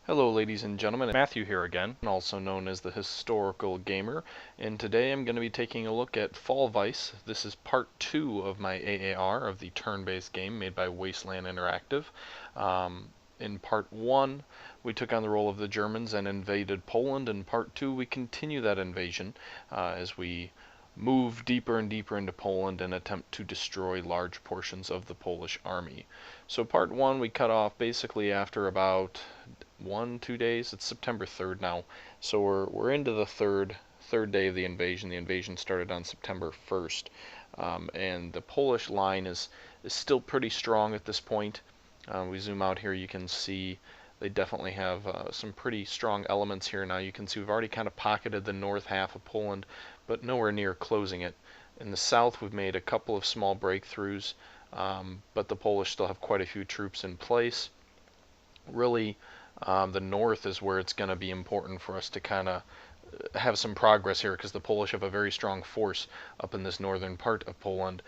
Hello ladies and gentlemen, Matthew here again, also known as the Historical Gamer, and today I'm going to be taking a look at Fall Weiss. This is part 2 of my AAR of the turn-based game made by Wasteland Interactive. In part 1 we took on the role of the Germans and invaded Poland. In part 2 we continue that invasion as we move deeper and deeper into Poland and attempt to destroy large portions of the Polish army. So part 1 we cut off basically after about 2 days. It's September 3rd now, so we're into the third day of the invasion. The invasion started on September 1st, and the Polish line is still pretty strong at this point. We zoom out here, you can see they definitely have some pretty strong elements here. Now you can see we've already kind of pocketed the north half of Poland, but nowhere near closing it. In the south we've made a couple of small breakthroughs, but the Polish still have quite a few troops in place. Really, the north is where it's going to be important for us to kind of have some progress here, because the Polish have a very strong force up in this northern part of Poland,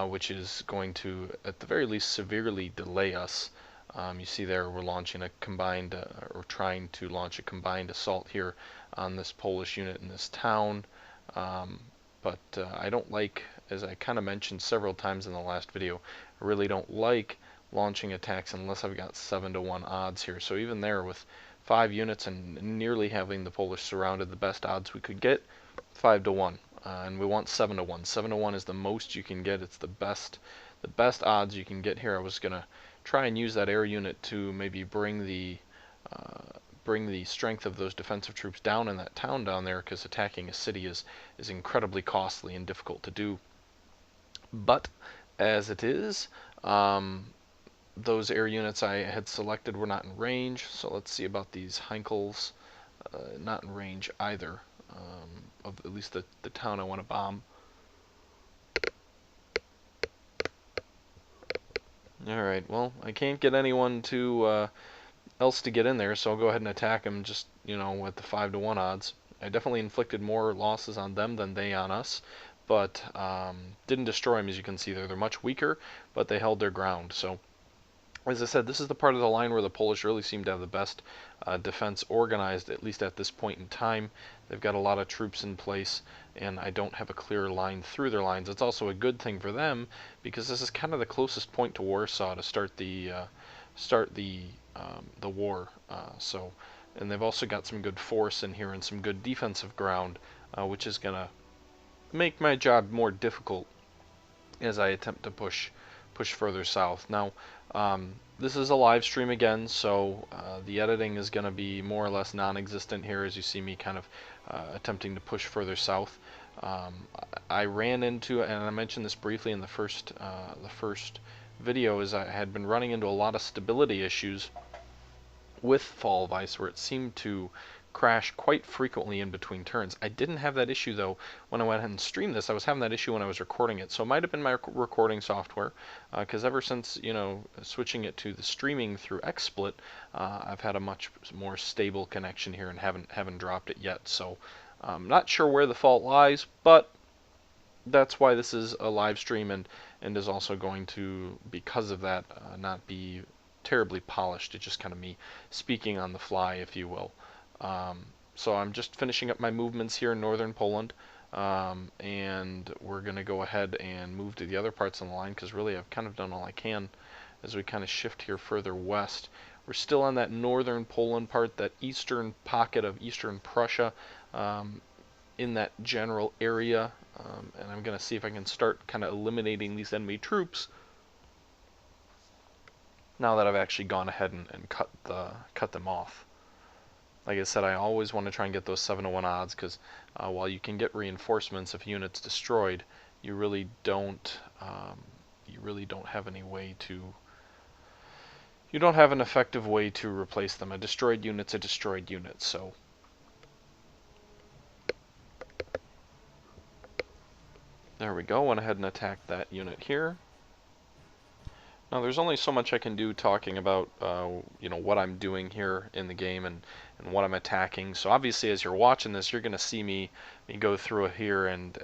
which is going to, at the very least, severely delay us. You see there we're launching a combined, or trying to launch a combined assault here on this Polish unit in this town. But I don't like, as I kind of mentioned several times in the last video, I really don't like launching attacks unless I've got 7-to-1 odds here. So even there, with 5 units and nearly having the Polish surrounded, the best odds we could get, 5-to-1. And we want 7-to-1. 7-to-1 is the most you can get. It's the best odds you can get here. I was going to try and use that air unit to maybe bring the strength of those defensive troops down in that town down there, because attacking a city is incredibly costly and difficult to do. But as it is, those air units I had selected were not in range, so let's see about these Heinkels. Not in range either, of at least the town I want to bomb. Alright, well, I can't get anyone to else to get in there, so I'll go ahead and attack them just, with the 5-to-1 odds. I definitely inflicted more losses on them than they on us, but didn't destroy them. As you can see there, they're much weaker, but they held their ground. So as I said, this is the part of the line where the Polish really seem to have the best defense organized, at least at this point in time. They've got a lot of troops in place, and I don't have a clear line through their lines. It's also a good thing for them, because this is kind of the closest point to Warsaw to start the war. And they've also got some good force in here and some good defensive ground, which is going to make my job more difficult as I attempt to push further south. Now, this is a live stream again, so the editing is going to be more or less non-existent here, as you see me kind of attempting to push further south. I ran into, and I mentioned this briefly in the first video, is I had been running into a lot of stability issues with Fall Weiss, where it seemed to crash quite frequently in between turns. I didn't have that issue though when I went ahead and streamed this. I was having that issue when I was recording it, so it might have been my recording software, because ever since switching it to the streaming through XSplit, I've had a much more stable connection here and haven't dropped it yet. So I'm not sure where the fault lies, but that's why this is a live stream, and is also going to, because of that, not be terribly polished. It's just kind of me speaking on the fly, if you will. So I'm just finishing up my movements here in northern Poland, and we're going to go ahead and move to the other parts of the line, because really I've kind of done all I can as we kind of shift here further west. We're still on that northern Poland part, that eastern pocket of eastern Prussia, in that general area, and I'm going to see if I can start kind of eliminating these enemy troops now that I've actually gone ahead and cut them off. Like I said, I always want to try and get those 7-to-1 odds, because while you can get reinforcements if units destroyed, you really don't have any way to. You don't have an effective way to replace them. A destroyed unit's a destroyed unit. So there we go. Went ahead and attacked that unit here. Now, there's only so much I can do talking about, what I'm doing here in the game and what I'm attacking. So obviously, as you're watching this, you're going to see me go through here and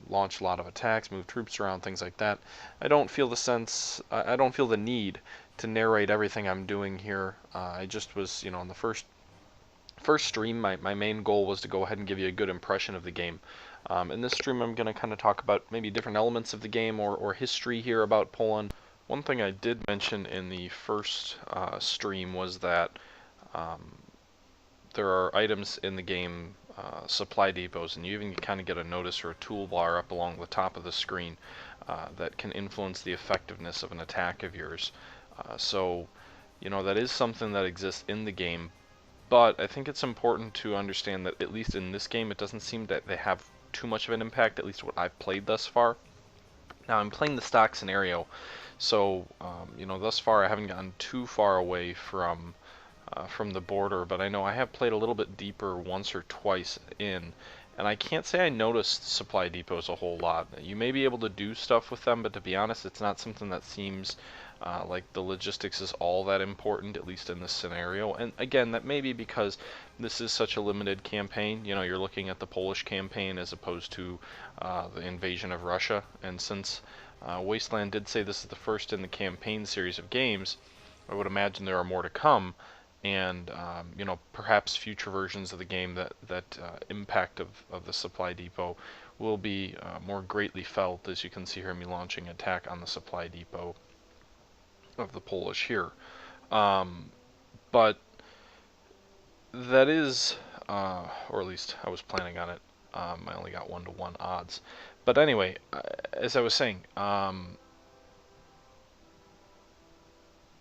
launch a lot of attacks, move troops around, things like that. I don't feel the need to narrate everything I'm doing here. I just was, on the first stream, my main goal was to go ahead and give you a good impression of the game. In this stream, I'm going to kind of talk about maybe different elements of the game or history here about Poland. One thing I did mention in the first stream was that there are items in the game, supply depots, and you even kind of get a notice or a toolbar up along the top of the screen that can influence the effectiveness of an attack of yours. So, that is something that exists in the game, but I think it's important to understand that at least in this game, it doesn't seem that they have too much of an impact, at least what I've played thus far. Now, I'm playing the stock scenario, so, thus far I haven't gotten too far away from the border, but I know I have played a little bit deeper once or twice in, and I can't say I noticed supply depots a whole lot. You may be able to do stuff with them, but to be honest, it's not something that seems like the logistics is all that important, at least in this scenario. And again, that may be because this is such a limited campaign. You're looking at the Polish campaign as opposed to the invasion of Russia, and since Wasteland did say this is the first in the campaign series of games, I would imagine there are more to come. And perhaps future versions of the game that impact of the supply depot will be more greatly felt, as you can see here me launching attack on the supply depot of the Polish here. But that is, or at least I was planning on it. I only got 1-to-1 odds. But anyway, as I was saying,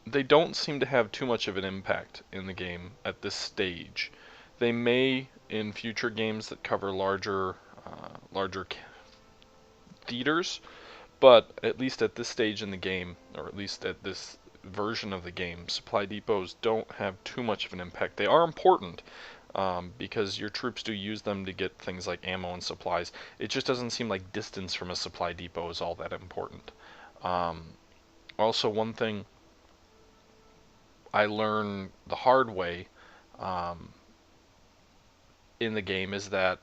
they don't seem to have too much of an impact in the game at this stage. They may in future games that cover larger theaters, but at least at this stage in the game, or at least at this version of the game, supply depots don't have too much of an impact. They are important because your troops do use them to get things like ammo and supplies. It just doesn't seem like distance from a supply depot is all that important. Also, one thing I learned the hard way in the game is that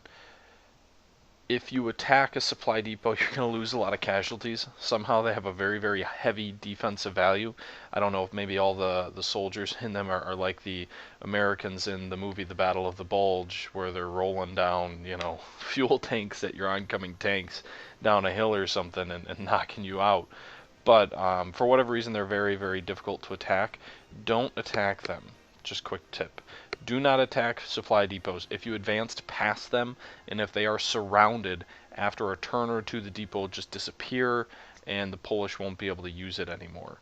if you attack a supply depot, you're going to lose a lot of casualties. Somehow they have a very, very heavy defensive value. I don't know if maybe all the soldiers in them are like the Americans in the movie The Battle of the Bulge, where they're rolling down, fuel tanks at your oncoming tanks down a hill or something and knocking you out. But for whatever reason, they're very, very difficult to attack. Don't attack them. Just quick tip. Do not attack supply depots. If you advanced past them, and if they are surrounded, after a turn or two, the depot will just disappear, and the Polish won't be able to use it anymore.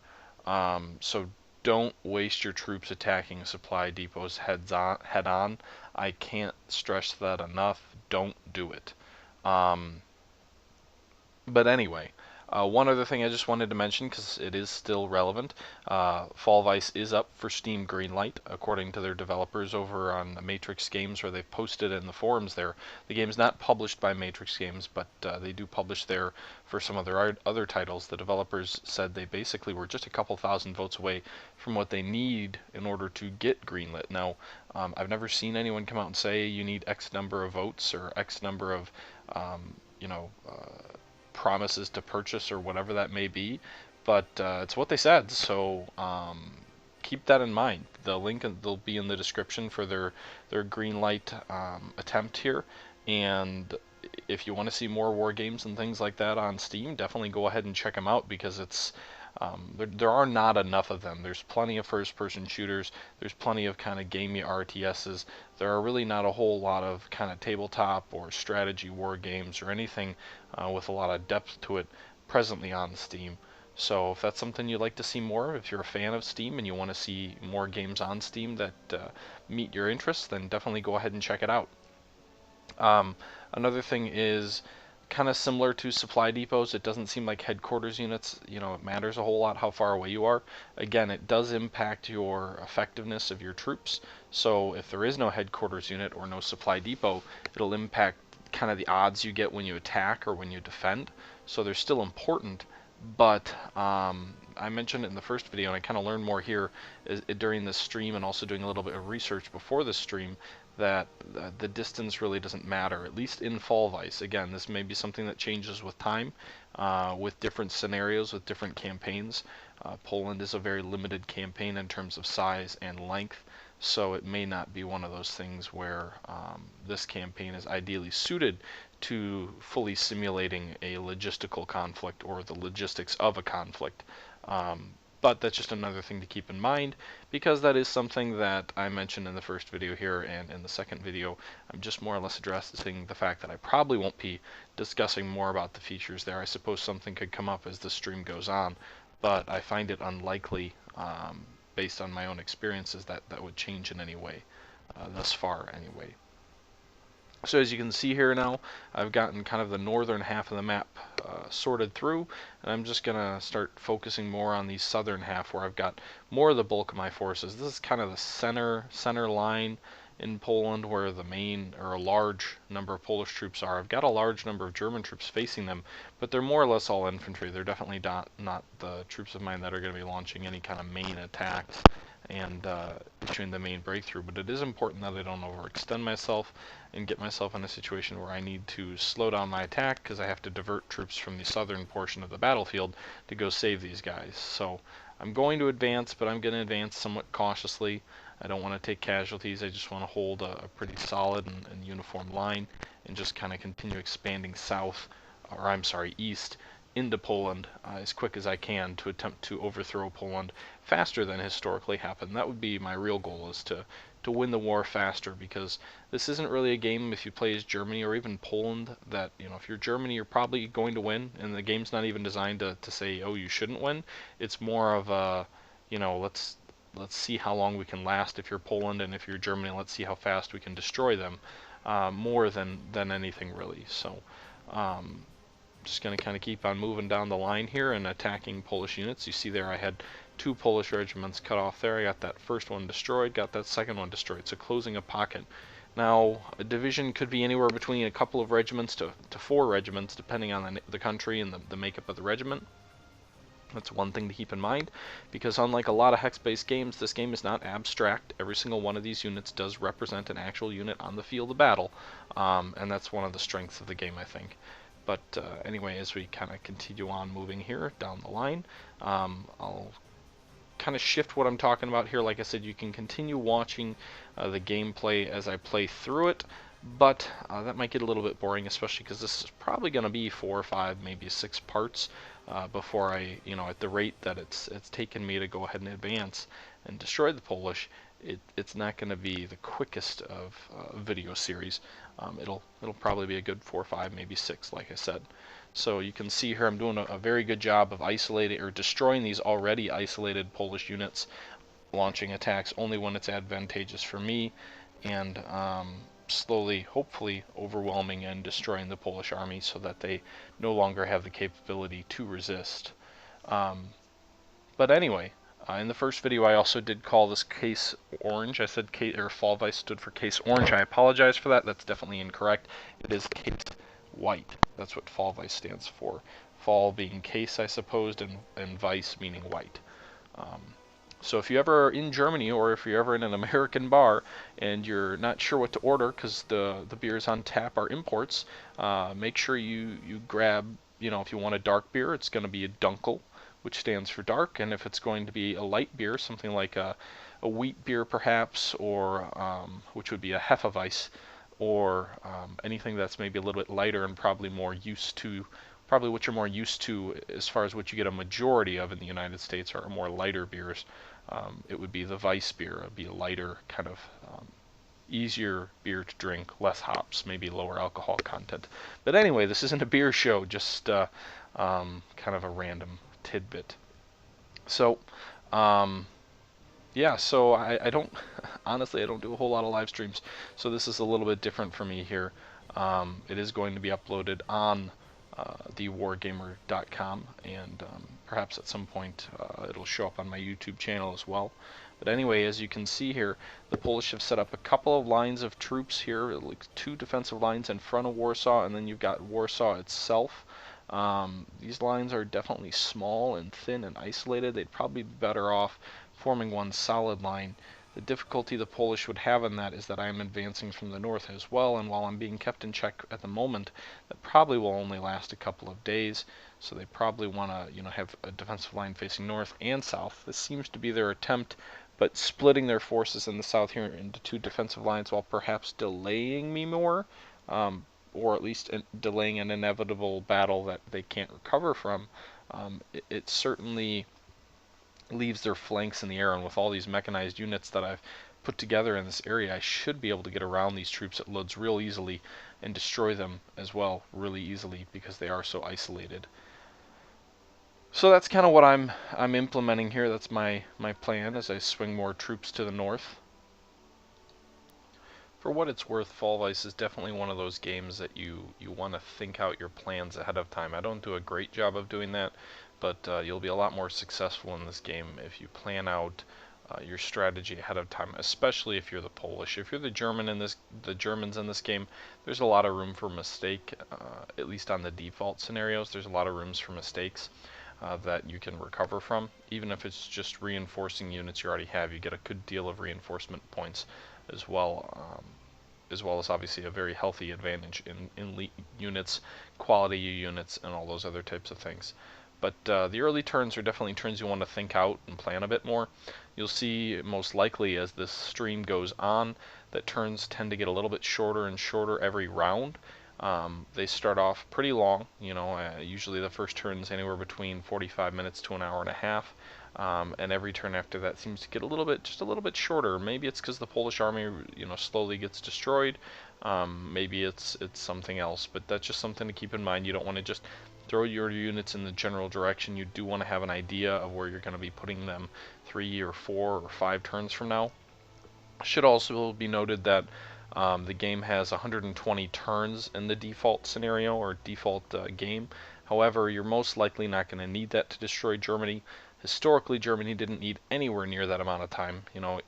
So don't waste your troops attacking supply depots head on. I can't stress that enough. Don't do it. But anyway, one other thing I just wanted to mention, because it is still relevant, Fall Weiss is up for Steam Greenlight, according to their developers over on Matrix Games, where they've posted in the forums there. The game is not published by Matrix Games, but they do publish there for some of their other titles. The developers said they basically were just a couple thousand votes away from what they need in order to get greenlit. Now, I've never seen anyone come out and say you need X number of votes or X number of, promises to purchase or whatever that may be, but it's what they said, so keep that in mind. The link will be in the description for their green light attempt here, and if you want to see more war games and things like that on Steam, definitely go ahead and check them out, because it's there are not enough of them. There's plenty of first-person shooters. There's plenty of kind of gamey RTSs. There are really not a whole lot of kind of tabletop or strategy war games or anything with a lot of depth to it presently on Steam. So if that's something you'd like to see more of, if you're a fan of Steam and you want to see more games on Steam that meet your interests, then definitely go ahead and check it out. Another thing is, kind of similar to supply depots, it doesn't seem like headquarters units, it matters a whole lot how far away you are. Again, it does impact your effectiveness of your troops, so if there is no headquarters unit or no supply depot, it'll impact kind of the odds you get when you attack or when you defend. So they're still important, but I mentioned it in the first video, and I kind of learned more here during this stream, and also doing a little bit of research before this stream, that the distance really doesn't matter, at least in Fall Weiss. Again, this may be something that changes with time, with different scenarios, with different campaigns. Poland is a very limited campaign in terms of size and length, so it may not be one of those things where this campaign is ideally suited to fully simulating a logistical conflict or the logistics of a conflict. But that's just another thing to keep in mind, because that is something that I mentioned in the first video here, and in the second video I'm just more or less addressing the fact that I probably won't be discussing more about the features there. I suppose something could come up as the stream goes on, but I find it unlikely, based on my own experiences, that that would change in any way, thus far anyway. So as you can see here now, I've gotten kind of the northern half of the map sorted through, and I'm just going to start focusing more on the southern half where I've got more of the bulk of my forces. This is kind of the center line in Poland where the main, or a large number of Polish troops are. I've got a large number of German troops facing them, but they're more or less all infantry. They're definitely not the troops of mine that are going to be launching any kind of main attacks and issuing the main breakthrough. But it is important that I don't overextend myself and get myself in a situation where I need to slow down my attack because I have to divert troops from the southern portion of the battlefield to go save these guys. So I'm going to advance, but I'm going to advance somewhat cautiously. I don't want to take casualties. I just want to hold a pretty solid and uniform line and just kind of continue expanding south, or I'm sorry, east into Poland as quick as I can to attempt to overthrow Poland faster than historically happened. That would be my real goal, is to win the war faster, because this isn't really a game, if you play as Germany or even Poland, that, you know, if you're Germany you're probably going to win, and the game's not even designed to say, oh, you shouldn't win. It's more of a, you know, let's see how long we can last if you're Poland, and if you're Germany, let's see how fast we can destroy them, more than anything really. So just going to kind of keep on moving down the line here and attacking Polish units. You see there I had 2 Polish regiments cut off there. I got that first one destroyed, got that second one destroyed, so closing a pocket. Now, a division could be anywhere between a couple of regiments to 4 regiments, depending on the country and the makeup of the regiment. That's one thing to keep in mind, because unlike a lot of hex-based games, this game is not abstract. Every single one of these units does represent an actual unit on the field of battle, and that's one of the strengths of the game, I think. But anyway, as we kind of continue on moving here down the line, I'll kind of shift what I'm talking about here. Like I said, you can continue watching the gameplay as I play through it, but that might get a little bit boring, especially because this is probably going to be 4 or 5, maybe 6 parts before I, you know, at the rate that it's taken me to go ahead and advance and destroy the Polish, it's not going to be the quickest of video series. It'll probably be a good 4 or 5, maybe 6, like I said. So you can see here I'm doing a very good job of isolating or destroying these already isolated Polish units, launching attacks only when it's advantageous for me, and slowly, hopefully, overwhelming and destroying the Polish army so that they no longer have the capability to resist. But anyway, in the first video I also did call this case orange. I said Fall Weiss stood for case orange. I apologize for that. That's definitely incorrect. It is case white. That's what Fall Weiss stands for. Fall being case, I supposed, and Weiss meaning white. So if you're ever in Germany, or if you're ever in an American bar and you're not sure what to order because the beers on tap are imports, make sure you grab, you know, if you want a dark beer, it's going to be a Dunkel, which stands for dark, and if it's going to be a light beer, something like a wheat beer perhaps, or which would be a Hefeweiss, or anything that's maybe a little bit lighter and probably what you're more used to as far as what you get a majority of in the United States are more lighter beers. It would be the Weiss beer. It would be a lighter, kind of easier beer to drink, less hops, maybe lower alcohol content. But anyway, this isn't a beer show, just kind of a random tidbit. So, yeah, so I don't, honestly, I don't do a whole lot of live streams, so this is a little bit different for me here. It is going to be uploaded on thewargamer.com, and perhaps at some point it'll show up on my YouTube channel as well. But anyway, as you can see here, the Polish have set up a couple of lines of troops here, like 2 defensive lines in front of Warsaw, and then you've got Warsaw itself. These lines are definitely small and thin and isolated. They'd probably be better off forming one solid line The difficulty the Polish would have in that is that I am advancing from the north as well, and while I'm being kept in check at the moment, that probably will only last a couple of days. So they probably want to, have a defensive line facing north and south. This seems to be their attempt, but splitting their forces in the south here into two defensive lines while perhaps delaying me more, or at least delaying an inevitable battle that they can't recover from. It certainly leaves their flanks in the air, and with all these mechanized units that I've put together in this area, I should be able to get around these troops at loads real easily and destroy them as well really easily because they are so isolated. So that's kind of what I'm implementing here. That's my plan as I swing more troops to the north. For what it's worth, Fall Weiss is definitely one of those games that you want to think out your plans ahead of time. I don't do a great job of doing that, but you'll be a lot more successful in this game if you plan out your strategy ahead of time, especially if you're the Polish. If you're the Germans in this game, there's a lot of room for mistake, at least on the default scenarios. There's a lot of rooms for mistakes that you can recover from. Even if it's just reinforcing units you already have, you get a good deal of reinforcement points as well. As well as obviously a very healthy advantage in units, quality units, and all those other types of things. But the early turns are definitely turns you want to think out and plan a bit more. You'll see most likely as this stream goes on that turns tend to get a little bit shorter and shorter every round. They start off pretty long, usually the first turn's anywhere between 45 minutes to an hour and a half. And every turn after that seems to get just a little bit shorter. Maybe it's because the Polish army, slowly gets destroyed. Maybe it's something else, but that's just something to keep in mind. You don't want to just throw your units in the general direction. You do want to have an idea of where you're going to be putting them 3 or 4 or 5 turns from now. Should also be noted that the game has 120 turns in the default scenario or default game. However, you're most likely not going to need that to destroy Germany. Historically, Germany didn't need anywhere near that amount of time.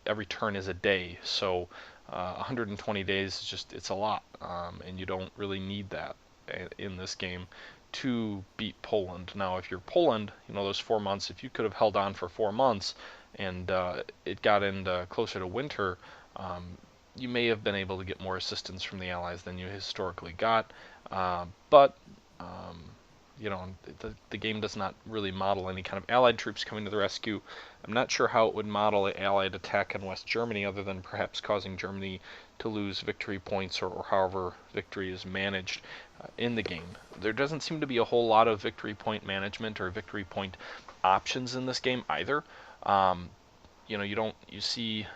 Every turn is a day, so 120 days is it's a lot, and you don't really need that in this game to beat Poland. Now, if you're Poland, those 4 months, if you could have held on for 4 months and it got into closer to winter, you may have been able to get more assistance from the Allies than you historically got, but the game does not really model any kind of Allied troops coming to the rescue. I'm not sure how it would model an Allied attack on West Germany other than perhaps causing Germany to lose victory points or however victory is managed in the game. There doesn't seem to be a whole lot of victory point management or victory point options in this game either. You see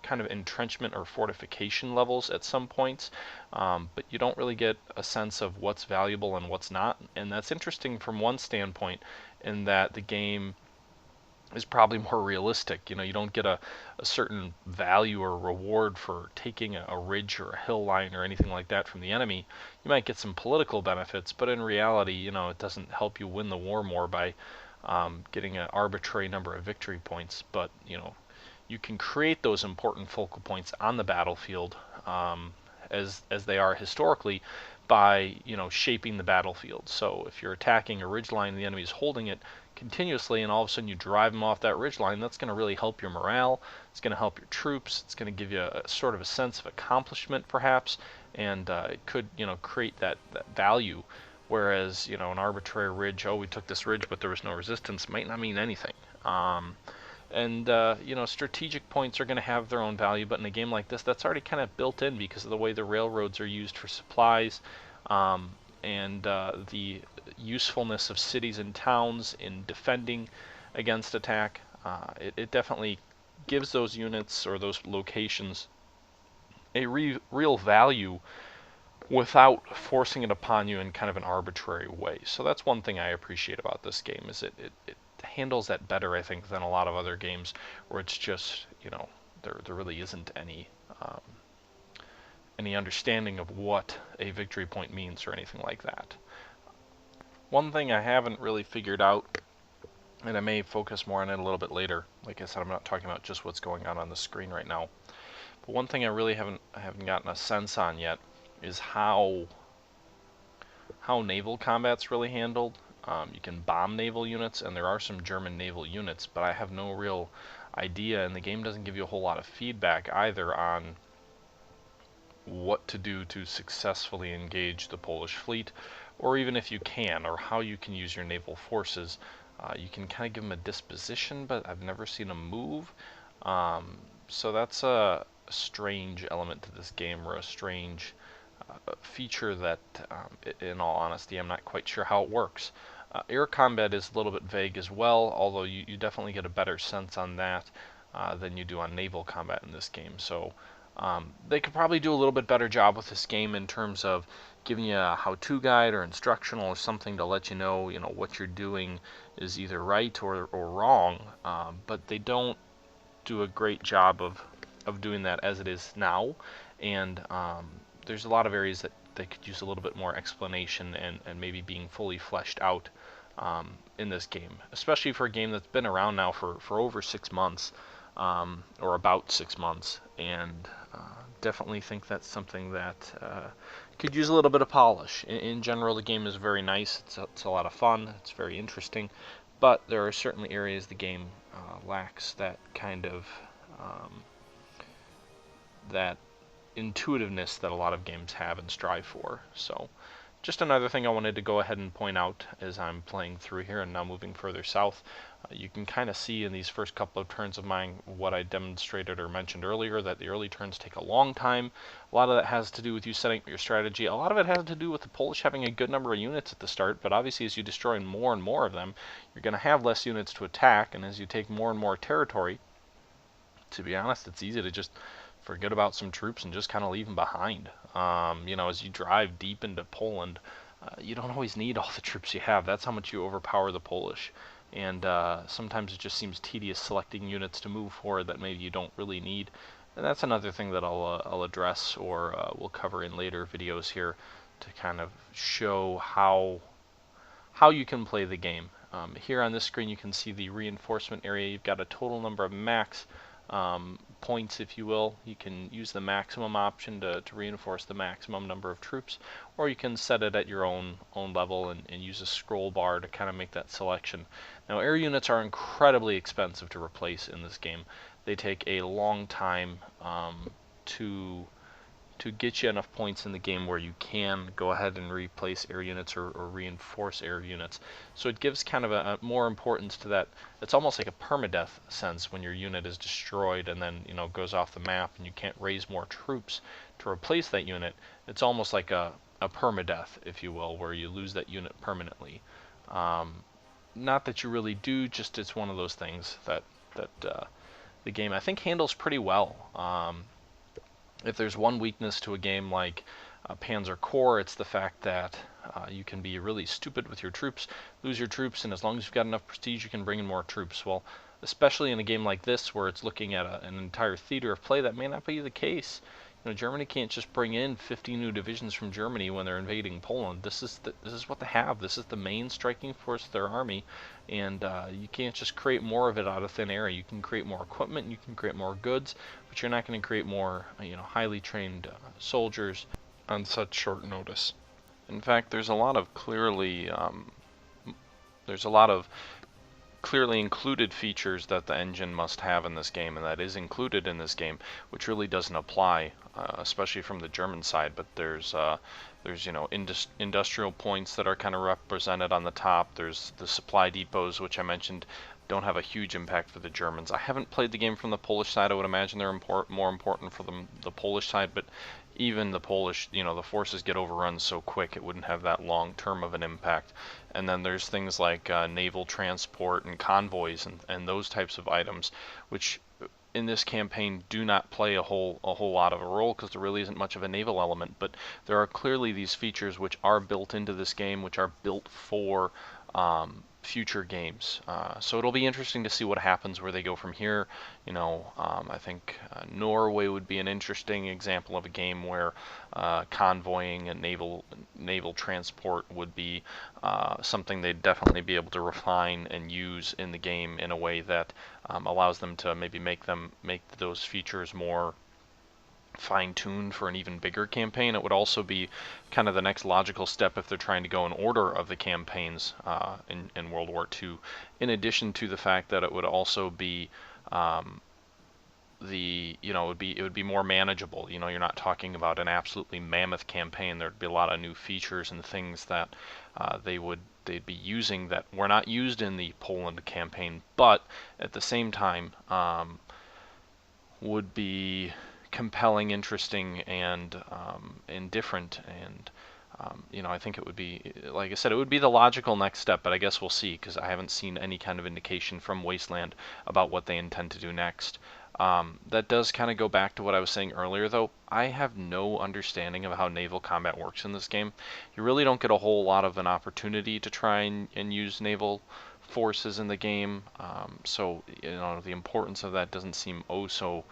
kind of entrenchment or fortification levels at some points, but you don't really get a sense of what's valuable and what's not. And that's interesting from one standpoint in that the game is probably more realistic. You don't get a certain value or reward for taking a ridge or a hill line or anything like that from the enemy. You might get some political benefits, but in reality, it doesn't help you win the war more by getting an arbitrary number of victory points. But you can create those important focal points on the battlefield, as they are historically, by shaping the battlefield. So if you're attacking a ridge line and the enemy is holding it continuously, and all of a sudden you drive them off that ridge line, that's going to really help your morale. It's going to help your troops. It's going to give you a sort of a sense of accomplishment, perhaps, and it could create that value. Whereas an arbitrary ridge, oh, we took this ridge, but there was no resistance, might not mean anything. And strategic points are going to have their own value, but in a game like this, that's already kind of built in because of the way the railroads are used for supplies, and the usefulness of cities and towns in defending against attack. It definitely gives those units or those locations a real value without forcing it upon you in kind of an arbitrary way. So that's one thing I appreciate about this game, is it handles that better, I think, than a lot of other games where it's just, there really isn't any understanding of what a victory point means or anything like that. One thing I haven't really figured out, and I may focus more on it a little bit later, like I said, I'm not talking about just what's going on the screen right now, but one thing I really haven't gotten a sense on yet is how naval combat's really handled. You can bomb naval units, and there are some German naval units, but I have no real idea, and the game doesn't give you a whole lot of feedback either on what to do to successfully engage the Polish fleet, or even if you can, or how you can use your naval forces. You can kind of give them a disposition, but I've never seen them move. So that's a strange element to this game, or a strange feature that, in all honesty, I'm not quite sure how it works. Air combat is a little bit vague as well, although you definitely get a better sense on that than you do on naval combat in this game. So they could probably do a little bit better job with this game in terms of giving you a how-to guide or instructional or something to let you know what you're doing is either right or wrong. But they don't do a great job of doing that as it is now, and there's a lot of areas that they could use a little bit more explanation and maybe being fully fleshed out in this game, especially for a game that's been around now for over 6 months, or about 6 months, and definitely think that's something that could use a little bit of polish. In general, the game is very nice. It's a lot of fun. It's very interesting, but there are certainly areas the game lacks that kind of that intuitiveness that a lot of games have and strive for. So just another thing I wanted to go ahead and point out as I'm playing through here and now moving further south. You can kind of see in these first couple of turns of mine what I demonstrated or mentioned earlier, that the early turns take a long time. A lot of that has to do with you setting up your strategy. A lot of it has to do with the Polish having a good number of units at the start, but obviously as you destroy more and more of them, you're going to have less units to attack, and as you take more and more territory, to be honest, it's easy to just forget about some troops and just kind of leave them behind. As you drive deep into Poland, you don't always need all the troops you have. That's how much you overpower the Polish. And sometimes it just seems tedious selecting units to move forward that maybe you don't really need. And that's another thing that I'll address, or we'll cover in later videos here, to kind of show how you can play the game. Here on this screen you can see the reinforcement area. You've got a total number of max points, if you will. You can use the maximum option to reinforce the maximum number of troops, or you can set it at your own level and use a scroll bar to kind of make that selection. Now, air units are incredibly expensive to replace in this game. They take a long time to get you enough points in the game where you can go ahead and replace air units or reinforce air units. So it gives kind of a more importance to that. It's almost like a permadeath sense when your unit is destroyed and then goes off the map and you can't raise more troops to replace that unit. It's almost like a permadeath, if you will, where you lose that unit permanently. Not that you really do, just it's one of those things that the game, I think, handles pretty well. If there's one weakness to a game like Panzer Corps, it's the fact that you can be really stupid with your troops, lose your troops, and as long as you've got enough prestige, you can bring in more troops. Well, especially in a game like this, where it's looking at an entire theater of play, that may not be the case. Germany can't just bring in 50 new divisions from Germany when they're invading Poland. This is what they have. This is the main striking force of their army, and you can't just create more of it out of thin air. You can create more equipment, you can create more goods, but you're not going to create more, highly trained soldiers on such short notice. In fact, there's a lot of clearly included features that the engine must have in this game, and that is included in this game, which really doesn't apply, especially from the German side. But there's industrial points that are kind of represented on the top. There's the supply depots, which I mentioned don't have a huge impact for the Germans. I haven't played the game from the Polish side. I would imagine they're more important for the Polish side, but even the Polish, the forces get overrun so quick it wouldn't have that long term of an impact. And then there's things like naval transport and convoys and those types of items, which in this campaign do not play a whole lot of a role because there really isn't much of a naval element. But there are clearly these features which are built into this game, which are built for future games. So it'll be interesting to see what happens where they go from here. I think Norway would be an interesting example of a game where convoying and naval transport would be something they'd definitely be able to refine and use in the game in a way that allows them to maybe make those features more fine-tuned for an even bigger campaign. It would also be kind of the next logical step if they're trying to go in order of the campaigns in World War II, in addition to the fact that it would also be it would be more manageable. You're not talking about an absolutely mammoth campaign. There'd be a lot of new features and things that they'd be using that were not used in the Poland campaign, but at the same time would be compelling, interesting, and different. And I think it would be, like I said, it would be the logical next step. But I guess we'll see, because I haven't seen any kind of indication from Wasteland about what they intend to do next. That does kind of go back to what I was saying earlier, though. I have no understanding of how naval combat works in this game. You really don't get a whole lot of an opportunity to try and use naval forces in the game, so the importance of that doesn't seem oh so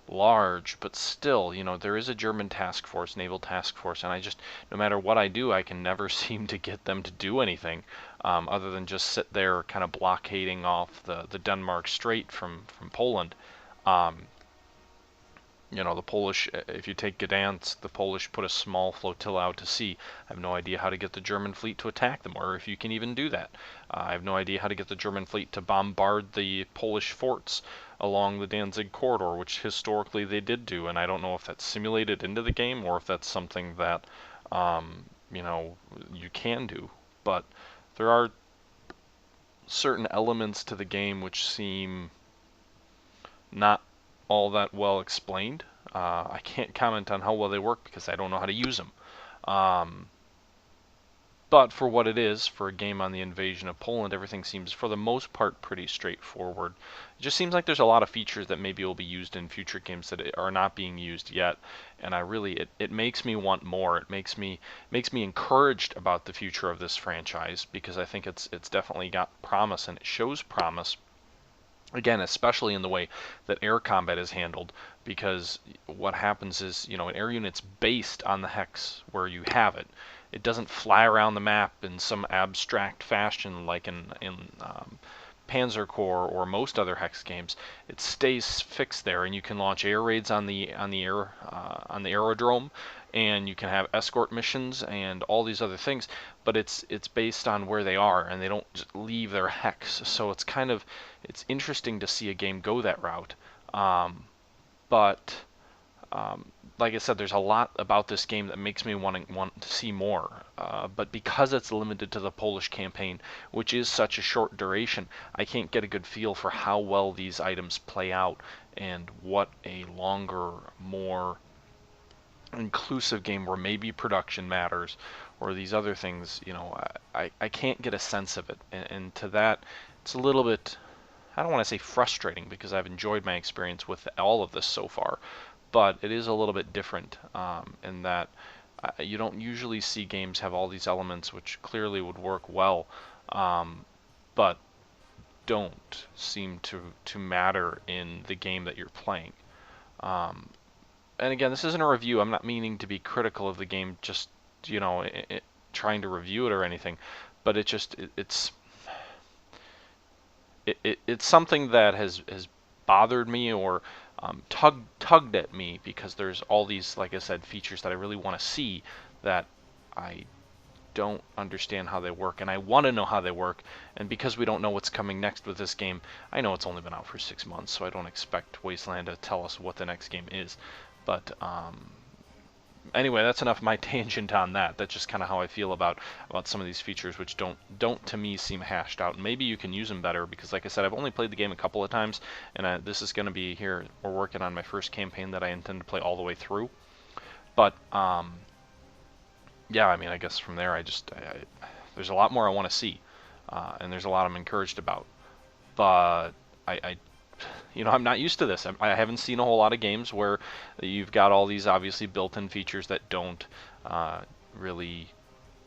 large, but still, there is a German task force, naval task force, and no matter what I do, I can never seem to get them to do anything other than just sit there kind of blockading off the Denmark Strait from Poland. Um, the Polish, if you take Gdansk, the Polish put a small flotilla out to sea. I have no idea how to get the German fleet to attack them, or if you can even do that. I have no idea how to get the German fleet to bombard the Polish forts along the Danzig corridor, which historically they did do, and I don't know if that's simulated into the game or if that's something that, you can do. But there are certain elements to the game which seem not all that well explained. I can't comment on how well they work because I don't know how to use them. But for what it is, for a game on the invasion of Poland, everything seems, for the most part, pretty straightforward. It just seems like there's a lot of features that maybe will be used in future games that are not being used yet, and it makes me want more. It makes me encouraged about the future of this franchise, because I think it's definitely got promise, and it shows promise. Again, especially in the way that air combat is handled, because what happens is, an air unit's based on the hex where you have it. It doesn't fly around the map in some abstract fashion like in Panzer Corps or most other hex games. It stays fixed there, and you can launch air raids on the aerodrome, and you can have escort missions and all these other things. But it's based on where they are, and they don't just leave their hex. So it's interesting to see a game go that route. But like I said, there's a lot about this game that makes me want to see more. But because it's limited to the Polish campaign, which is such a short duration, I can't get a good feel for how well these items play out and what a longer, more inclusive game where maybe production matters or these other things. I can't get a sense of it. And to that, it's a little bit, I don't want to say frustrating, because I've enjoyed my experience with all of this so far, but it is a little bit different in that you don't usually see games have all these elements which clearly would work well, but don't seem to matter in the game that you're playing. And again, this isn't a review. I'm not meaning to be critical of the game, just trying to review it or anything, but it's something that has bothered me, or tugged at me, because there's all these, like I said, features that I really want to see that I don't understand how they work, and I want to know how they work. And because we don't know what's coming next with this game, I know it's only been out for 6 months, so I don't expect Wasteland to tell us what the next game is. But anyway, that's enough of my tangent on that. That's just kind of how I feel about some of these features, which don't to me seem hashed out. And maybe you can use them better, because like I said, I've only played the game a couple of times, and this is going to be here. We're working on my first campaign that I intend to play all the way through. But yeah, I mean, I guess from there, there's a lot more I want to see, and there's a lot I'm encouraged about. But I'm not used to this. I haven't seen a whole lot of games where you've got all these obviously built-in features that don't really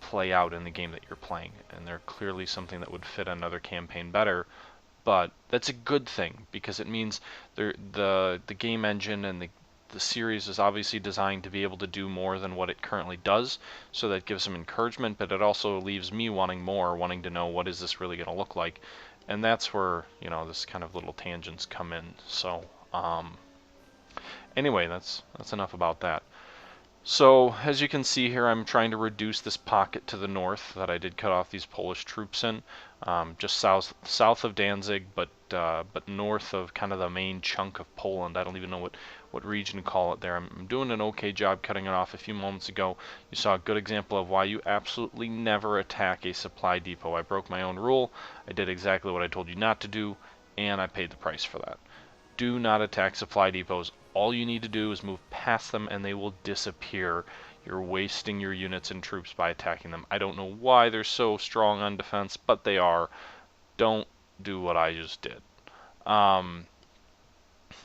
play out in the game that you're playing, and they're clearly something that would fit another campaign better. But that's a good thing, because it means the game engine and the series is obviously designed to be able to do more than what it currently does, so that gives some encouragement, but it also leaves me wanting more, wanting to know what is this really going to look like. And that's where, this kind of little tangents come in. So, anyway, that's enough about that. So as you can see here, I'm trying to reduce this pocket to the north that I did cut off these Polish troops in, just south of Danzig, but north of kind of the main chunk of Poland. I don't even know what region to call it there. I'm doing an okay job cutting it off. A few moments ago, you saw a good example of why you absolutely never attack a supply depot. I broke my own rule. I did exactly what I told you not to do, and I paid the price for that. Do not attack supply depots. All you need to do is move past them and they will disappear. You're wasting your units and troops by attacking them. I don't know why they're so strong on defense, but they are. Don't do what I just did. Um,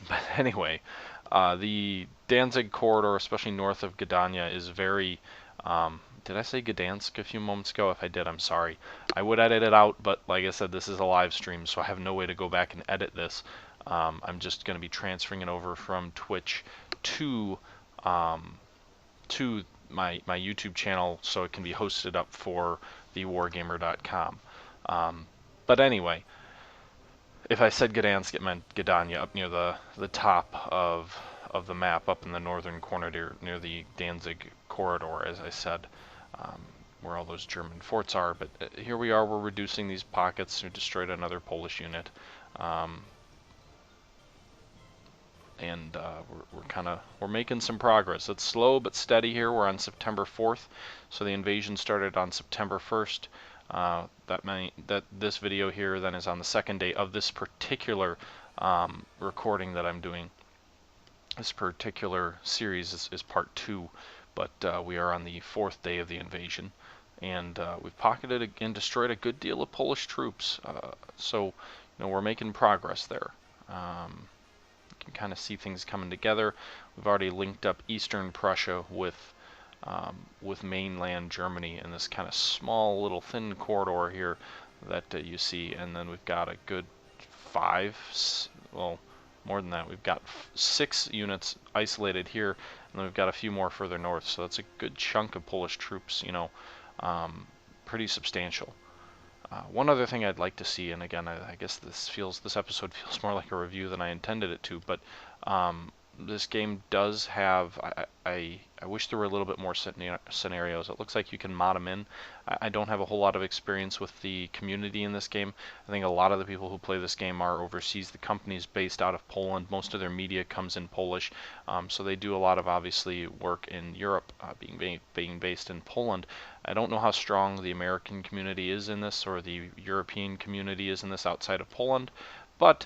but anyway, the Danzig corridor, especially north of Gdynia, is very... did I say Gdansk a few moments ago? If I did, I'm sorry. I would edit it out, but like I said, this is a live stream, so I have no way to go back and edit this. I'm just going to be transferring it over from Twitch to my YouTube channel so it can be hosted up for thewargamer.com. But anyway, if I said Gdansk, it meant Gdynia, up near the top of the map, up in the northern corner near the Danzig corridor, as I said, where all those German forts are. But here we are, we're reducing these pockets. We destroyed another Polish unit. And we're making some progress. It's slow but steady here. We're on September 4th, so the invasion started on September 1st. That this video here then is on the second day of this particular recording that I'm doing. This particular series is part 2, but we are on the 4th day of the invasion, and we've pocketed and destroyed a good deal of Polish troops. So you know, we're making progress there. Can kind of see things coming together. We've already linked up Eastern Prussia with mainland Germany in this kind of small little thin corridor here that you see, and then we've got a good well, more than that. We've got 6 units isolated here, and then we've got a few more further north. So that's a good chunk of Polish troops. You know, pretty substantial. One other thing I'd like to see, and again, I guess this episode feels more like a review than I intended it to, but this game does have, I wish there were a little bit more scenarios. It looks like you can mod them in. I don't have a whole lot of experience with the community in this game. I think a lot of the people who play this game are overseas. The company is based out of Poland. Most of their media comes in Polish, so they do a lot of, obviously, work in Europe, being based in Poland. I don't know how strong the American community is in this, or the European community is in this outside of Poland, but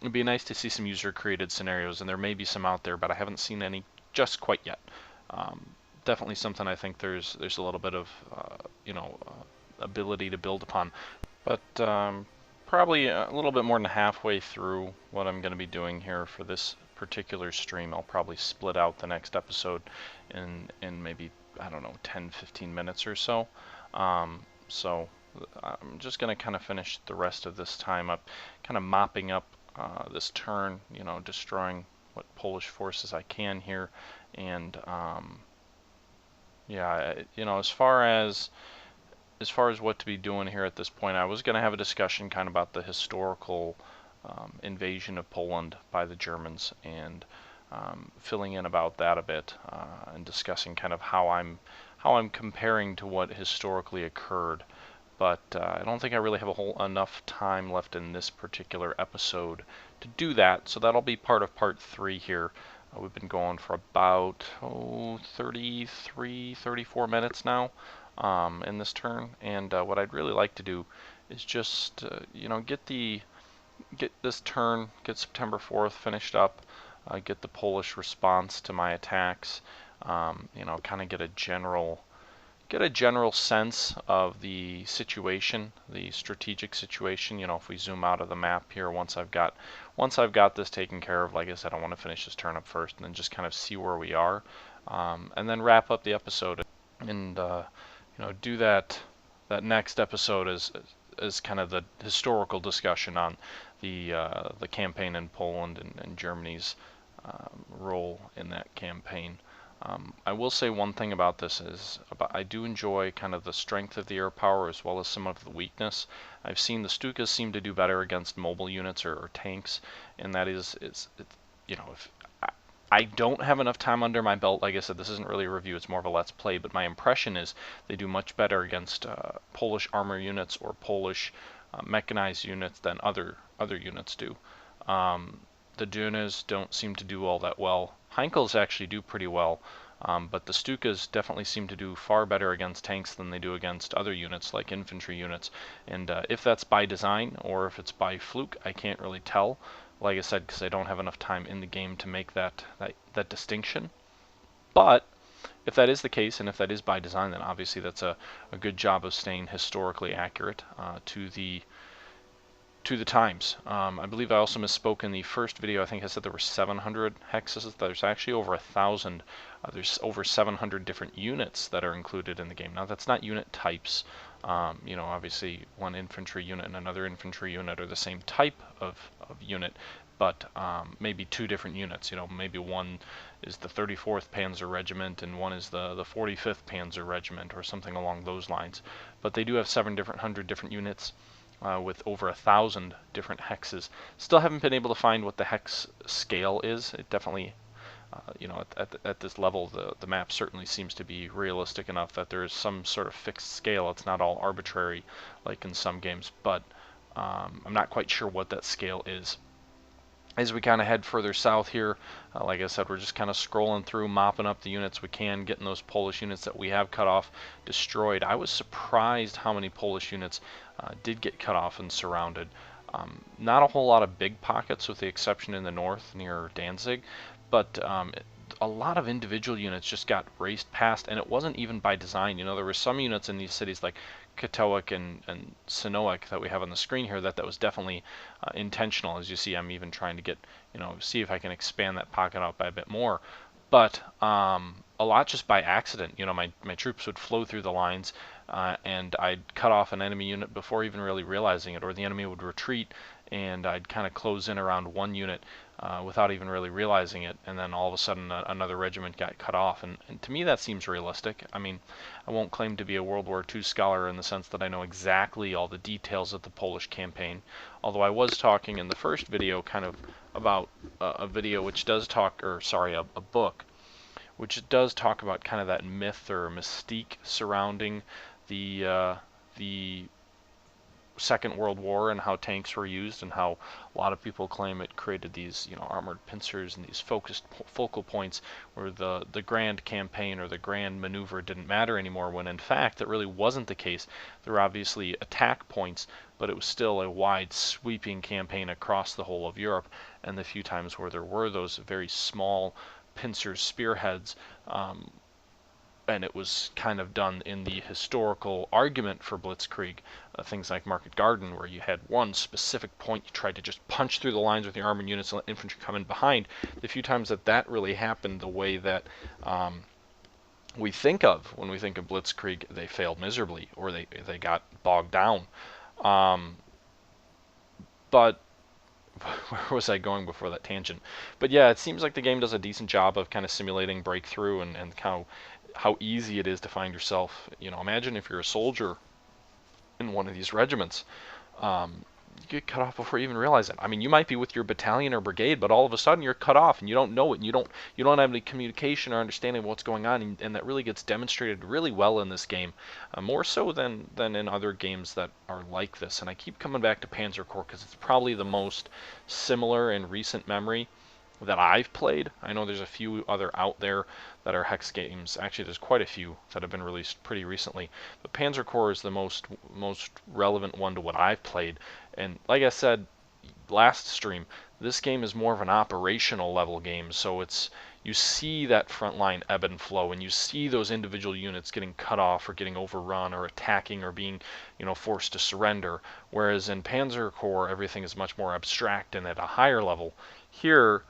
it'd be nice to see some user-created scenarios, and there may be some out there, but I haven't seen any just quite yet. Definitely something I think there's a little bit of ability to build upon, but probably a little bit more than halfway through what I'm going to be doing here for this particular stream. I'll probably split out the next episode in maybe, I don't know, 10-15 minutes or so. So I'm just going to kind of finish the rest of this time up, kind of mopping up this turn, you know, destroying what Polish forces I can here, and yeah, you know, as far as what to be doing here at this point, I was going to have a discussion kind of about the historical invasion of Poland by the Germans, and filling in about that a bit, and discussing kind of how I'm comparing to what historically occurred. But I don't think I really have enough time left in this particular episode to do that, so that'll be part of part 3 here. We've been going for about 33, 34 minutes now in this turn, and what I'd really like to do is just you know, get this turn, get September 4th finished up, get the Polish response to my attacks, you know, kind of get a general sense of the situation, the strategic situation. You know, if we zoom out of the map here, once I've got this taken care of, like I said, I want to finish this turn up first, and then just kind of see where we are, and then wrap up the episode, and you know, do that next episode as kind of the historical discussion on the campaign in Poland and Germany's role in that campaign. I will say one thing about this is I do enjoy kind of the strength of the air power as well as some of the weakness. I've seen the Stukas seem to do better against mobile units or tanks, and that is, you know, I don't have enough time under my belt. Like I said, this isn't really a review, it's more of a let's play, but my impression is they do much better against Polish armor units or Polish mechanized units than other units do. The Dunas don't seem to do all that well. Heinkels actually do pretty well, but the Stukas definitely seem to do far better against tanks than they do against other units like infantry units. And if that's by design or if it's by fluke, I can't really tell. Like I said, because I don't have enough time in the game to make that distinction. But if that is the case, and if that is by design, then obviously that's a good job of staying historically accurate to the times. I believe I also misspoke in the first video. I think I said there were 700 hexes. There's actually over 1,000. There's over 700 different units that are included in the game. Now that's not unit types. You know, obviously one infantry unit and another infantry unit are the same type of unit, but maybe two different units. You know, maybe one is the 34th Panzer Regiment and one is the 45th Panzer Regiment or something along those lines. But they do have 700 different units. With over 1,000 different hexes. Still haven't been able to find what the hex scale is. It definitely, you know, at this level, the map certainly seems to be realistic enough that there is some sort of fixed scale. It's not all arbitrary like in some games, but I'm not quite sure what that scale is. As we kind of head further south here, like I said, we're just kind of scrolling through, mopping up the units we can, getting those Polish units that we have cut off destroyed. I was surprised how many Polish units did get cut off and surrounded. Not a whole lot of big pockets with the exception in the north near Danzig, but a lot of individual units just got raced past, and it wasn't even by design. You know, there were some units in these cities like Katowice and Sanowic that we have on the screen here that was definitely intentional. As you see, I'm even trying to get, you know, see if I can expand that pocket out by a bit more. But a lot just by accident. You know, my troops would flow through the lines and I'd cut off an enemy unit before even really realizing it, or the enemy would retreat and I'd kind of close in around one unit without even really realizing it, and then all of a sudden another regiment got cut off. And to me that seems realistic. I mean, I won't claim to be a World War II scholar in the sense that I know exactly all the details of the Polish campaign, although I was talking in the first video kind of about a video which does talk, or sorry, a book which does talk about kind of that myth or mystique surrounding the Second World War and how tanks were used, and how a lot of people claim it created these, you know, armored pincers and these focused focal points where the grand campaign or the grand maneuver didn't matter anymore, when in fact that really wasn't the case. There were obviously attack points, but it was still a wide sweeping campaign across the whole of Europe, and the few times where there were those very small pincers, spearheads, and it was kind of done in the historical argument for Blitzkrieg, things like Market Garden, where you had one specific point, you tried to just punch through the lines with your armored units and let infantry come in behind. The few times that really happened the way that we think of when we think of Blitzkrieg, they failed miserably, or they got bogged down. But where was I going before that tangent? But yeah, it seems like the game does a decent job of kind of simulating breakthrough and kind of how easy it is to find yourself. You know, imagine if you're a soldier in one of these regiments. You get cut off before you even realize it. I mean, you might be with your battalion or brigade, but all of a sudden you're cut off and you don't know it, and you don't have any communication or understanding of what's going on, and that really gets demonstrated really well in this game, more so than in other games that are like this. And I keep coming back to Panzer Corps because it's probably the most similar in recent memory that I've played. I know there's a few other out there that are hex games. Actually, there's quite a few that have been released pretty recently. But Panzer Corps is the most relevant one to what I've played. And like I said last stream, this game is more of an operational level game. So you see that front line ebb and flow, and you see those individual units getting cut off or getting overrun or attacking or being, you know, forced to surrender. Whereas in Panzer Corps, everything is much more abstract and at a higher level. Here,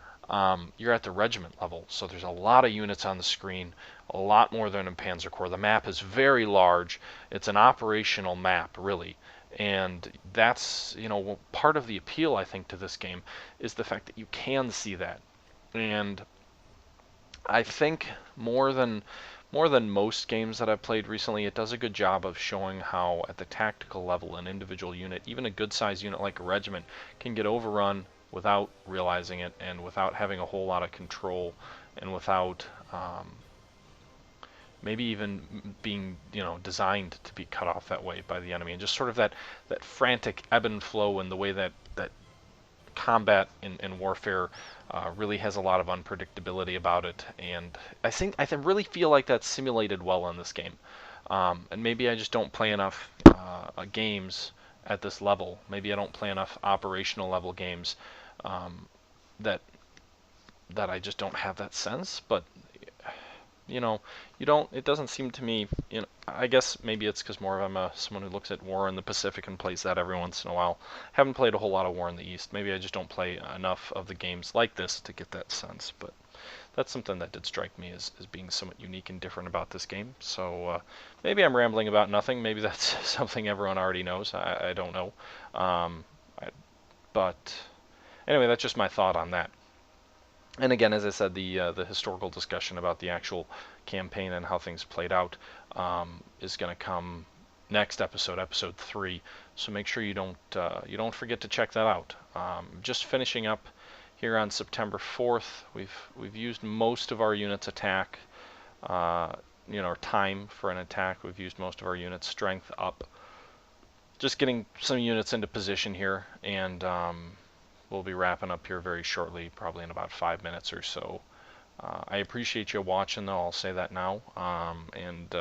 you're at the regiment level, so there's a lot of units on the screen, a lot more than in Panzer Corps. The map is very large. It's an operational map, really, and that's, you know, part of the appeal, I think, to this game is the fact that you can see that. And I think more than most games that I've played recently, it does a good job of showing how at the tactical level an individual unit, even a good sized unit like a regiment, can get overrun, without realizing it and without having a whole lot of control and without maybe even being, designed to be cut off that way by the enemy, and just sort of that frantic ebb and flow in the way that combat in warfare really has a lot of unpredictability about it, and I really feel like that's simulated well in this game. And maybe I just don't play enough games at this level. Maybe I don't play enough operational level games that I just don't have that sense. But you know, you don't. It doesn't seem to me. I guess maybe it's because more of I'm someone who looks at War in the Pacific and plays that every once in a while. Haven't played a whole lot of War in the East. Maybe I just don't play enough of the games like this to get that sense. But that's something that did strike me as being somewhat unique and different about this game. So maybe I'm rambling about nothing. Maybe that's something everyone already knows. I don't know. Um, but anyway, that's just my thought on that. And again, as I said, the historical discussion about the actual campaign and how things played out is going to come next episode, episode 3. So make sure you don't forget to check that out. Just finishing up here on September 4th. We've used most of our units' attack, or time for an attack. We've used most of our units' strength up. Just getting some units into position here, and we'll be wrapping up here very shortly, probably in about 5 minutes or so. I appreciate you watching, though. I'll say that now. And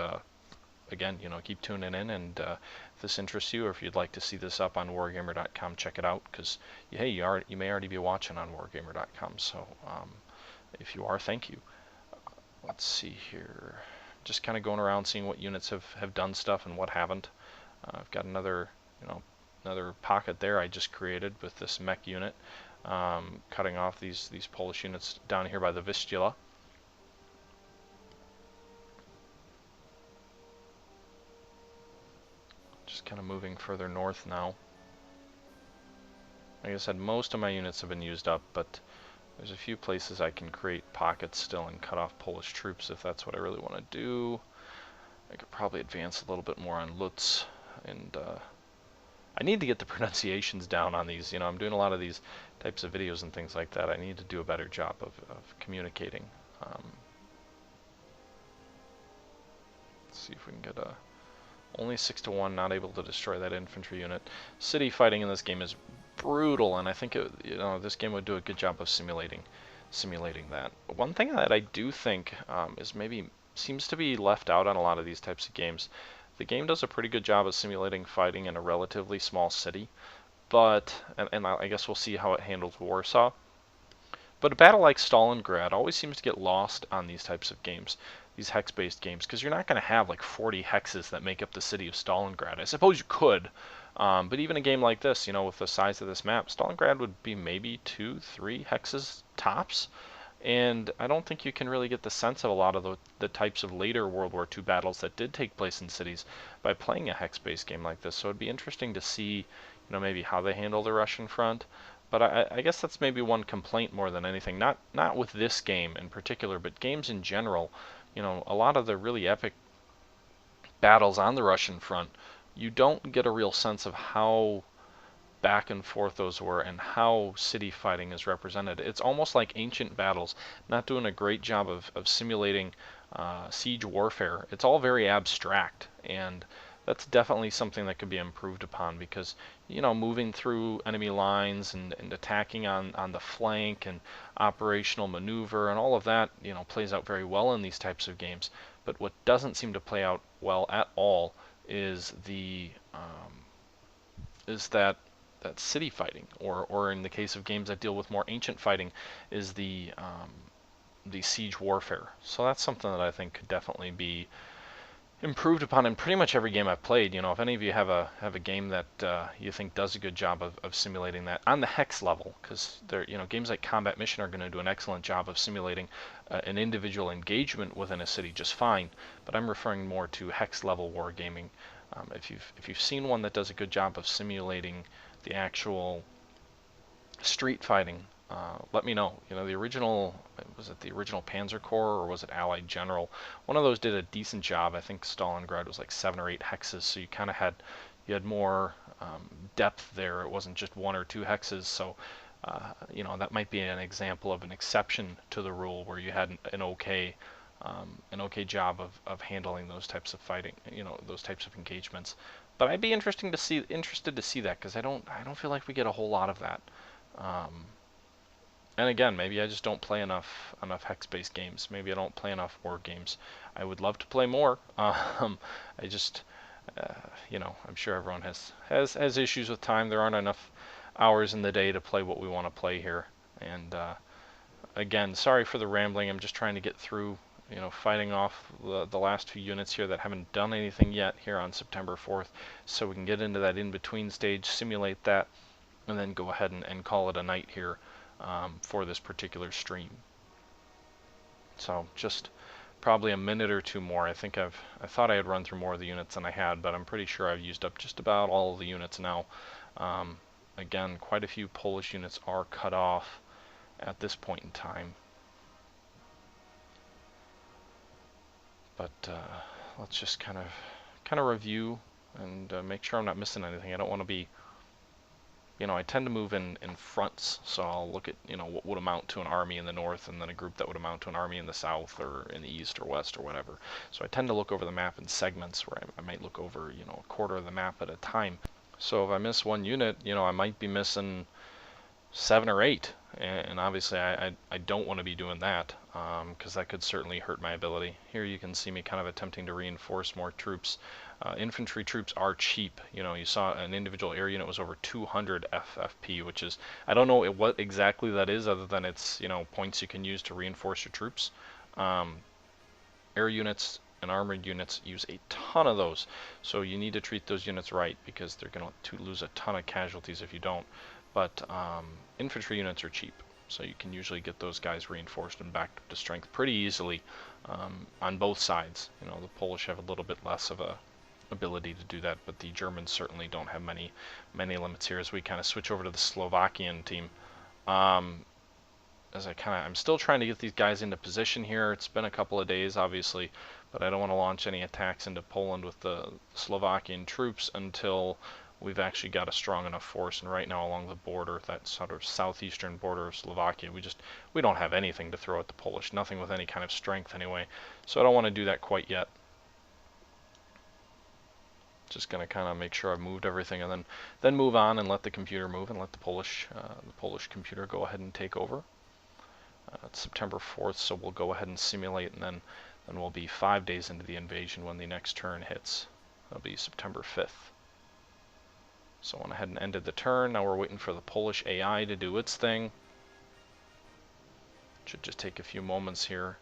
again, keep tuning in. And if this interests you, or if you'd like to see this up on wargamer.com, check it out. Because hey, you may already be watching on wargamer.com. So if you are, thank you. Let's see here. Just kind of going around seeing what units have done stuff and what haven't. I've got another pocket there I just created with this mech unit, cutting off these Polish units down here by the Vistula. Just kind of moving further north now. Like I said, most of my units have been used up, but there's a few places I can create pockets still and cut off Polish troops if that's what I really want to do. I could probably advance a little bit more on Lutz, and I need to get the pronunciations down on these. I'm doing a lot of these types of videos and things like that. I need to do a better job of communicating. Let's see if we can get only 6-1, not able to destroy that infantry unit. City fighting in this game is brutal, and I think this game would do a good job of simulating that. One thing that I do think is maybe seems to be left out on a lot of these types of games. The game does a pretty good job of simulating fighting in a relatively small city, but and I guess we'll see how it handles Warsaw. But a battle like Stalingrad always seems to get lost on these types of games, these hex-based games, because you're not going to have like 40 hexes that make up the city of Stalingrad. I suppose you could, but even a game like this, with the size of this map, Stalingrad would be maybe 2-3 hexes tops. And I don't think you can really get the sense of a lot of the types of later World War II battles that did take place in cities by playing a hex-based game like this. So it'd be interesting to see, maybe how they handle the Russian front. But I guess that's maybe one complaint more than anything. Not with this game in particular, but games in general. A lot of the really epic battles on the Russian front, you don't get a real sense of how back and forth those were and how city fighting is represented. It's almost like ancient battles, not doing a great job of simulating siege warfare. It's all very abstract, and that's definitely something that could be improved upon, because moving through enemy lines and attacking on the flank and operational maneuver and all of that plays out very well in these types of games. But what doesn't seem to play out well at all is that city fighting, or in the case of games that deal with more ancient fighting, is the siege warfare. So that's something that I think could definitely be improved upon in pretty much every game I've played. If any of you have a game that you think does a good job of simulating that on the hex level, because games like Combat Mission are going to do an excellent job of simulating an individual engagement within a city just fine. But I'm referring more to hex level wargaming. If you've seen one that does a good job of simulating the actual street fighting, let me know. The original, was it the original Panzer Corps or was it Allied General? One of those did a decent job. I think Stalingrad was like 7 or 8 hexes, so you had more depth there. It wasn't just 1 or 2 hexes. So you know, that might be an example of an exception to the rule where you had an okay job of handling those types of fighting, you know, those types of engagements. But I'd be interested to see that, because I don't feel like we get a whole lot of that. Um, and again, maybe I just don't play enough hex-based games. Maybe I don't play enough war games. I would love to play more. I just uh, you know, I'm sure everyone has issues with time. There aren't enough hours in the day to play what we want to play here. And again, sorry for the rambling. I'm just trying to get through, you know, fighting off the last few units here that haven't done anything yet here on September 4th, so we can get into that in-between stage, simulate that, and then go ahead and call it a night here for this particular stream. So just probably a minute or two more. I thought I had run through more of the units than I had, but I'm pretty sure I've used up just about all of the units now. Again, quite a few Polish units are cut off at this point in time. But let's just kind of review and make sure I'm not missing anything. I don't want to be, you know, I tend to move in fronts, so I'll look at, you know, what would amount to an army in the north, and then a group that would amount to an army in the south or in the east or west or whatever. So I tend to look over the map in segments, where I might look over, you know, a quarter of the map at a time. So if I miss one unit, you know, I might be missing 7 or 8, and obviously I don't want to be doing that, because that could certainly hurt my ability. Here you can see me kind of attempting to reinforce more troops. Infantry troops are cheap. You know, you saw an individual air unit was over 200 FFP, which is, I don't know what exactly that is, other than it's, you know, points you can use to reinforce your troops. Air units and armored units use a ton of those, so you need to treat those units right, because they're going to lose a ton of casualties if you don't. But infantry units are cheap, so you can usually get those guys reinforced and back to strength pretty easily on both sides. You know, the Polish have a little bit less of a ability to do that, but the Germans certainly don't have many limits here. As we kind of switch over to the Slovakian team, as I'm still trying to get these guys into position here. It's been a couple of days, obviously, but I don't want to launch any attacks into Poland with the Slovakian troops until we've actually got a strong enough force. And right now, along the border, that sort of southeastern border of Slovakia, we don't have anything to throw at the Polish, nothing with any kind of strength anyway. So I don't want to do that quite yet. Just going to kind of make sure I've moved everything, and then move on and let the computer move, and let the Polish computer go ahead and take over. It's September 4th, so we'll go ahead and simulate, and then we'll be 5 days into the invasion when the next turn hits. That'll be September 5th. So I went ahead and ended the turn. Now we're waiting for the Polish AI to do its thing. Should just take a few moments here.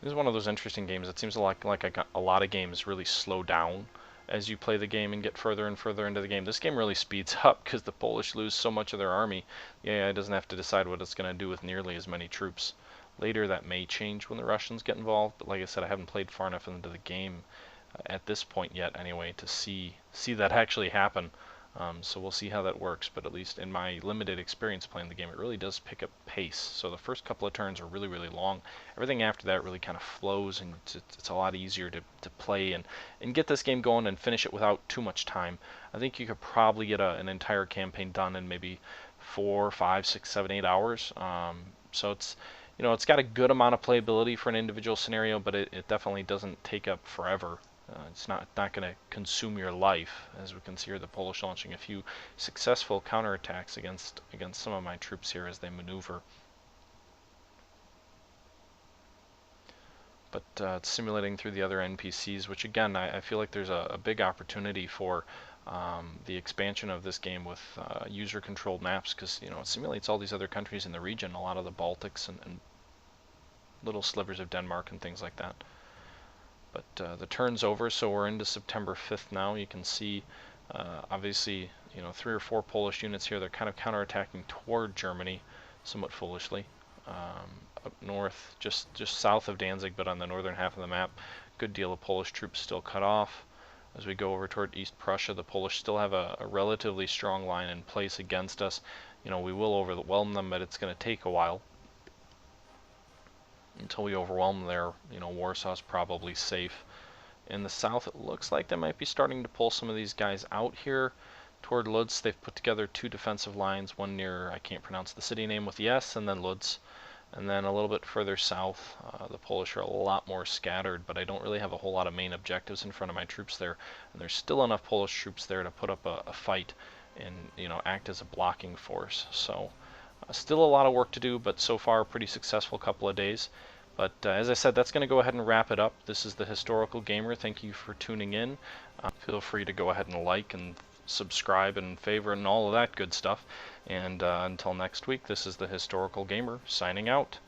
This is one of those interesting games. It seems like a lot of games really slow down as you play the game and get further and further into the game. This game really speeds up because the Polish lose so much of their army. The AI doesn't have to decide what it's going to do with nearly as many troops. Later that may change when the Russians get involved, but like I said, I haven't played far enough into the game at this point yet anyway to see that actually happen. So we'll see how that works, but at least in my limited experience playing the game, it really does pick up pace. So the first couple of turns are really, really long. Everything after that really kind of flows, and it's a lot easier to play and get this game going and finish it without too much time. I think you could probably get an entire campaign done in maybe 4, 5, 6, 7, 8 hours. So it's, you know, it's got a good amount of playability for an individual scenario, but it definitely doesn't take up forever. It's not going to consume your life. As we can see here, the Polish launching a few successful counterattacks against some of my troops here as they maneuver. But it's simulating through the other NPCs, which again, I feel like there's a big opportunity for the expansion of this game with user-controlled maps, because, you know, it simulates all these other countries in the region, a lot of the Baltics and little slivers of Denmark and things like that. But the turn's over, so we're into September 5th now. You can see, obviously, you know, 3 or 4 Polish units here. They're kind of counterattacking toward Germany, somewhat foolishly. Up north, just south of Danzig, but on the northern half of the map, good deal of Polish troops still cut off. As we go over toward East Prussia, the Polish still have a relatively strong line in place against us. You know, we will overwhelm them, but it's going to take a while. Until we overwhelm there, you know, Warsaw's probably safe. In the south, it looks like they might be starting to pull some of these guys out here toward Lutz. They've put together two defensive lines, one near, I can't pronounce the city name with the S, and then Lutz. And then a little bit further south, the Polish are a lot more scattered, but I don't really have a whole lot of main objectives in front of my troops there. And there's still enough Polish troops there to put up a fight and, you know, act as a blocking force. So still a lot of work to do, but so far a pretty successful couple of days. But as I said, that's going to go ahead and wrap it up. This is the Historical Gamer. Thank you for tuning in. Feel free to go ahead and like and subscribe and favor and all of that good stuff. And until next week, this is the Historical Gamer signing out.